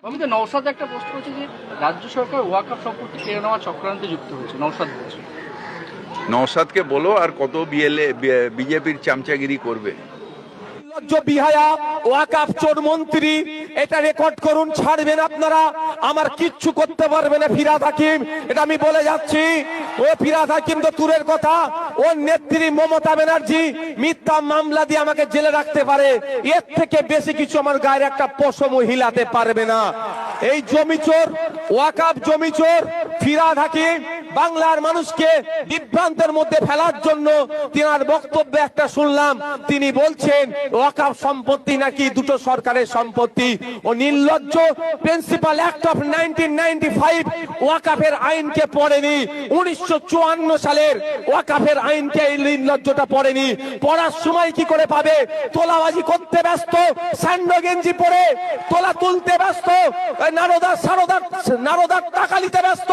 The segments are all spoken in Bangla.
অমিত, নওশাদ একটা প্রশ্ন হচ্ছে যে রাজ্য সরকার ওয়াকফ সম্পত্তি কেড়ে নেওয়া চক্রান্তে যুক্ত হয়েছে, নওশাদ বলছে। নওশাদকে বলো আর কত বিজেপির চামচাগিরি করবে। বিহায়া ওয়াকফ চোর মন্ত্রী, এটা রেকর্ড করুন, ছাড়বেন আপনারা, আমার কিচ্ছু করতে পারবে না ফিরহাদ হাকিম, এটা আমি বলে যাচ্ছি। ও ফিরহাদ হাকিম তো দূরের কথা, ওর নেত্রী মমতা ব্যানার্জি মিথ্যা মামলা দিয়ে আমাকে জেলে রাখতে পারে, এর থেকে বেশি কিছু আমার গায়ের একটা পশমও হিলাতে পারবে না। এই জমিচোর, ওয়াকফ জমিচোর ফিরহাদ হাকিম বাংলার মানুষকে বিভ্রান্তের মধ্যে ফেলার জন্য তিনার বক্তব্যে একটা শুনলাম, তিনি বলছেন ওয়াকফ সম্পত্তি নাকি দুটো সরকারের সম্পত্তি। ও নির্লজ্জ, প্রিন্সিপাল অ্যাক্ট অফ 1995 ওয়াকফের আইনকে পড়েনি, 1954 সালের ওয়াকফের আইনকে এই নির্লজ্জটা পড়েনি। পড়ার সময় কি করে পাবে? তোলাবাজি করতে ব্যস্ত, স্যান্ডো গেঞ্জি পরে তোলা তুলতে ব্যস্ত, নারদার টাকা নিতে ব্যস্ত।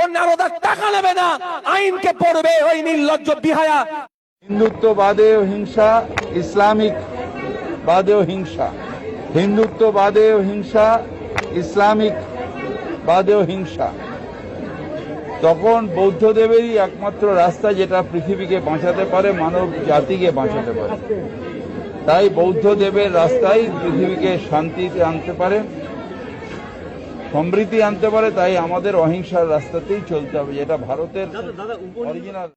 ও নারদার টাকা নেবে না, আইনকে পড়বে ওই নির্লজ্জ বিহায়া। হিন্দুত্ববাদেও হিংসা, ইসলামিক বাদেও হিংসা, হিন্দুত্ববাদেও হিংসা, ইসলামিক বাদেও হিংসা। তখন বৌদ্ধদেবেরই একমাত্র রাস্তা যেটা পৃথিবীকে বাঁচাতে পারে, মানব জাতিকে বাঁচাতে পারে। তাই বৌদ্ধদেবের রাস্তাই পৃথিবীকে শান্তিতে আনতে পারে, সমৃদ্ধি আনতে পারে। তাই আমাদের অহিংসার রাস্তাতেই চলতে হবে, যেটা ভারতের অরিজিনাল।